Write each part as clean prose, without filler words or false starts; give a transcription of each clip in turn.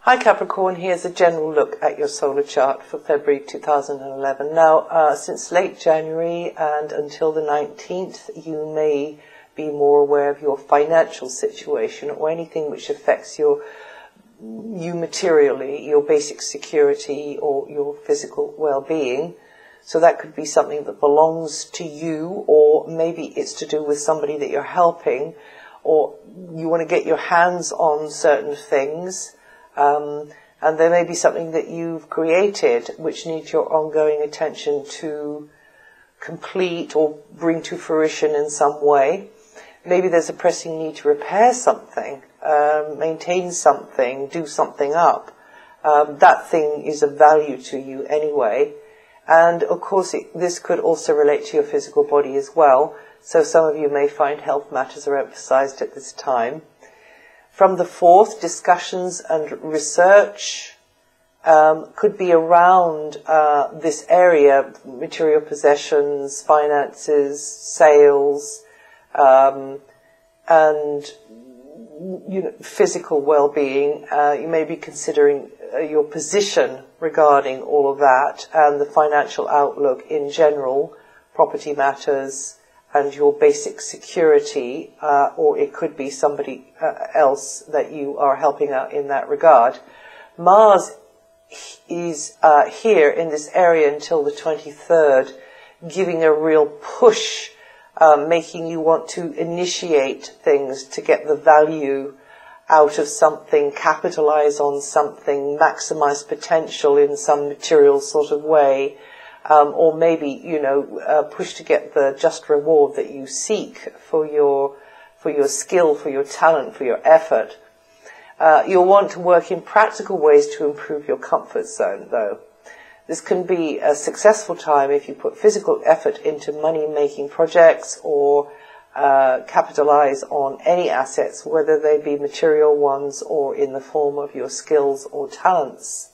Hi Capricorn, here's a general look at your solar chart for February 2011. Now, since late January and until the 19th, you may be more aware of your financial situation or anything which affects you materially, your basic security or your physical well-being. So that could be something that belongs to you, or maybe it's to do with somebody that you're helping, or you want to get your hands on certain things. And there may be something that you've created which needs your ongoing attention to complete or bring to fruition in some way. Maybe there's a pressing need to repair something, maintain something, do something up. That thing is of value to you anyway. And of course this could also relate to your physical body as well. So some of you may find health matters are emphasized at this time. From the 4th, discussions and research could be around this area: material possessions, finances, sales, and physical well-being. You may be considering your position regarding all of that and the financial outlook in general, property matters, and your basic security, or it could be somebody else that you are helping out in that regard. Mars is here in this area until the 23rd, giving a real push, making you want to initiate things to get the value out of something, capitalize on something, maximize potential in some material sort of way. Or maybe, push to get the just reward that you seek for your skill, for your talent, for your effort. You'll want to work in practical ways to improve your comfort zone, though. This can be a successful time if you put physical effort into money-making projects or capitalize on any assets, whether they be material ones or in the form of your skills or talents.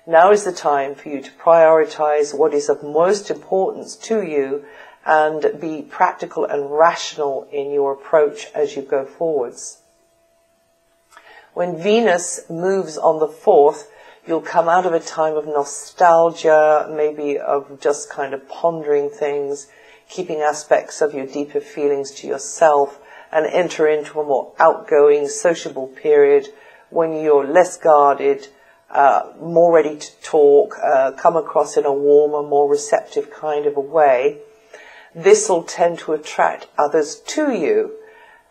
Now is the time for you to prioritize what is of most importance to you and be practical and rational in your approach as you go forwards. When Venus moves on the 4th, you'll come out of a time of nostalgia, maybe of just kind of pondering things, keeping aspects of your deeper feelings to yourself, and enter into a more outgoing, sociable period when you're less guarded, more ready to talk, come across in a warmer, more receptive kind of a way. This will tend to attract others to you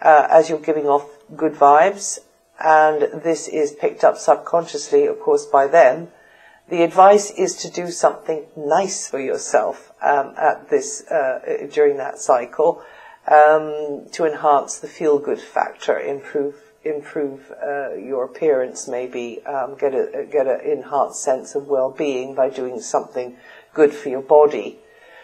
as you're giving off good vibes, and this is picked up subconsciously, of course, by them. The advice is to do something nice for yourself at this during that cycle to enhance the feel-good factor, improve your appearance, maybe get an enhanced sense of well-being by doing something good for your body.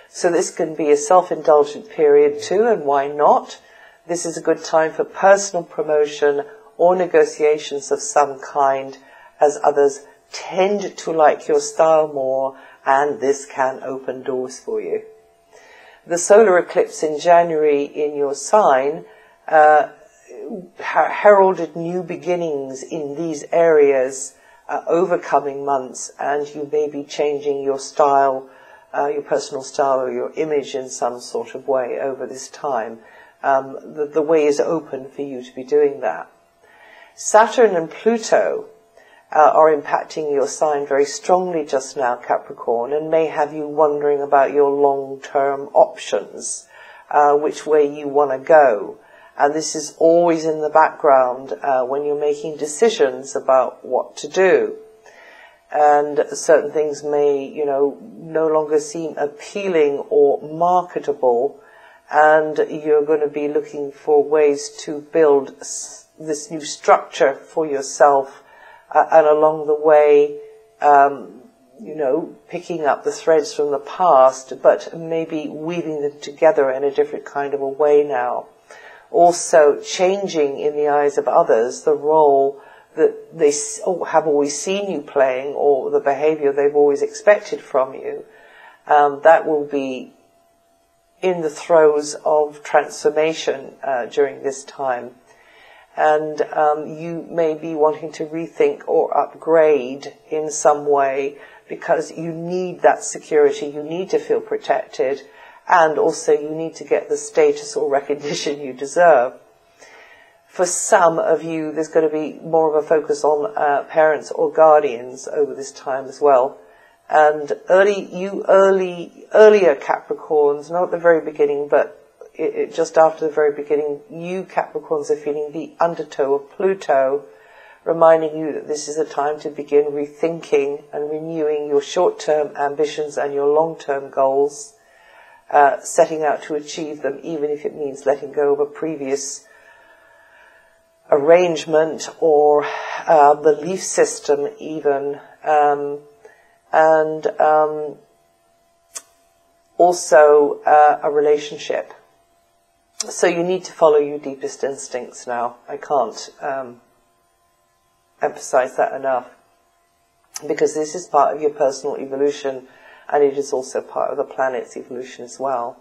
So this can be a self-indulgent period too, and why not? This is a good time for personal promotion or negotiations of some kind, as others tend to like your style more, and this can open doors for you. The solar eclipse in January in your sign heralded new beginnings in these areas over coming months, and you may be changing your style, your personal style or your image in some sort of way over this time. The way is open for you to be doing that. Saturn and Pluto are impacting your sign very strongly just now, Capricorn, and may have you wondering about your long-term options, which way you want to go. And this is always in the background when you're making decisions about what to do. And certain things may, no longer seem appealing or marketable, and you're going to be looking for ways to build this new structure for yourself, and along the way, picking up the threads from the past, but maybe weaving them together in a different kind of a way now. Also changing in the eyes of others the role that they have always seen you playing, or the behavior they've always expected from you. That will be in the throes of transformation during this time. and you may be wanting to rethink or upgrade in some way because you need that security, you need to feel protected, and also you need to get the status or recognition you deserve. For some of you, there's going to be more of a focus on parents or guardians over this time as well. And earlier Capricorns, not at the very beginning, but just after the very beginning, you Capricorns are feeling the undertow of Pluto, reminding you that this is a time to begin rethinking and renewing your short-term ambitions and your long-term goals, setting out to achieve them, even if it means letting go of a previous arrangement or belief system even, and also a relationship. So you need to follow your deepest instincts now. I can't emphasize that enough, because this is part of your personal evolution, and it is also part of the planet's evolution as well.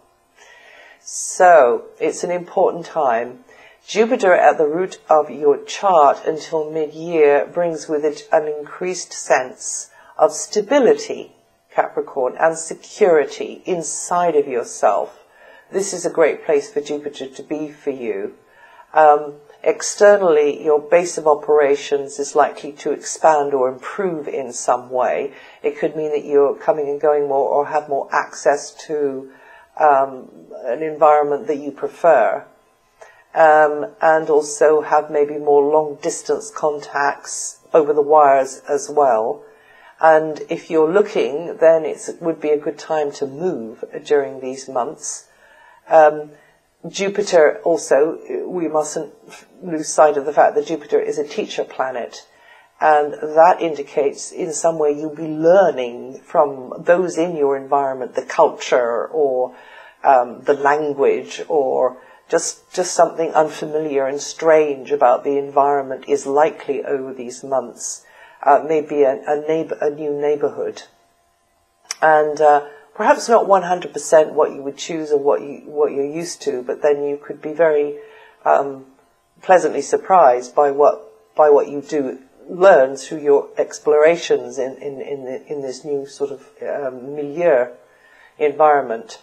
So it's an important time. Jupiter at the root of your chart until mid-year brings with it an increased sense of stability, Capricorn, and security inside of yourself. This is a great place for Jupiter to be for you. Externally, your base of operations is likely to expand or improve in some way. It could mean that you're coming and going more, or have more access to an environment that you prefer. And also have maybe more long-distance contacts over the wires as well. And if you're looking, then it would be a good time to move during these months. Jupiter also, we mustn't lose sight of the fact that Jupiter is a teacher planet, and that indicates in some way you'll be learning from those in your environment, the culture or the language, or just something unfamiliar and strange about the environment is likely over these months. Maybe a new neighborhood. And perhaps not 100% what you would choose or what you're used to, but then you could be very pleasantly surprised by what you do learn through your explorations in this new sort of milieu environment.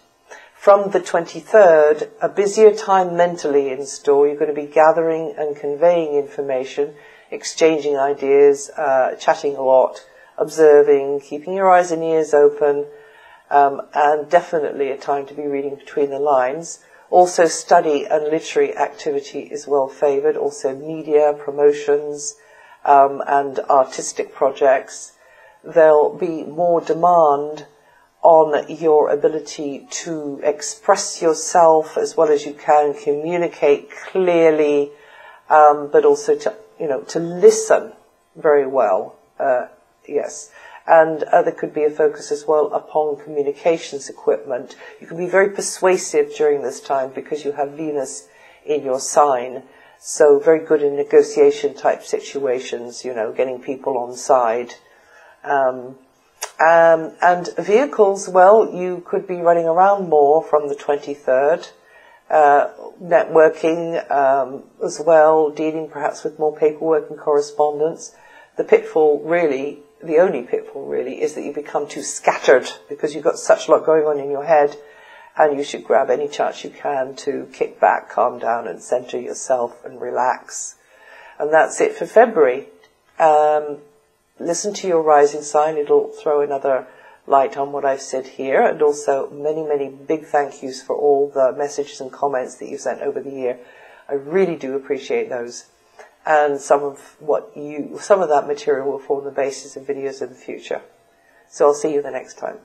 From the 23rd, a busier time mentally in store. You're going to be gathering and conveying information, exchanging ideas, chatting a lot, observing, keeping your eyes and ears open, and definitely a time to be reading between the lines. Also, study and literary activity is well favoured. Also, media, promotions, and artistic projects. There'll be more demand on your ability to express yourself as well as you can, communicate clearly, but also to listen very well. Yes. And there could be a focus as well upon communications equipment. You can be very persuasive during this time because you have Venus in your sign. So very good in negotiation type situations, getting people on side. And vehicles, well, you could be running around more from the 23rd. Networking as well, dealing perhaps with more paperwork and correspondence. The only pitfall really is that you become too scattered because you've got such a lot going on in your head, and you should grab any chance you can to kick back, calm down and center yourself and relax. And that's it for February. Listen to your rising sign. It'll throw another light on what I've said here, and also many, many big thank yous for all the messages and comments that you've sent over the year. I really do appreciate those. And some of that material will form the basis of videos in the future. So I'll see you the next time.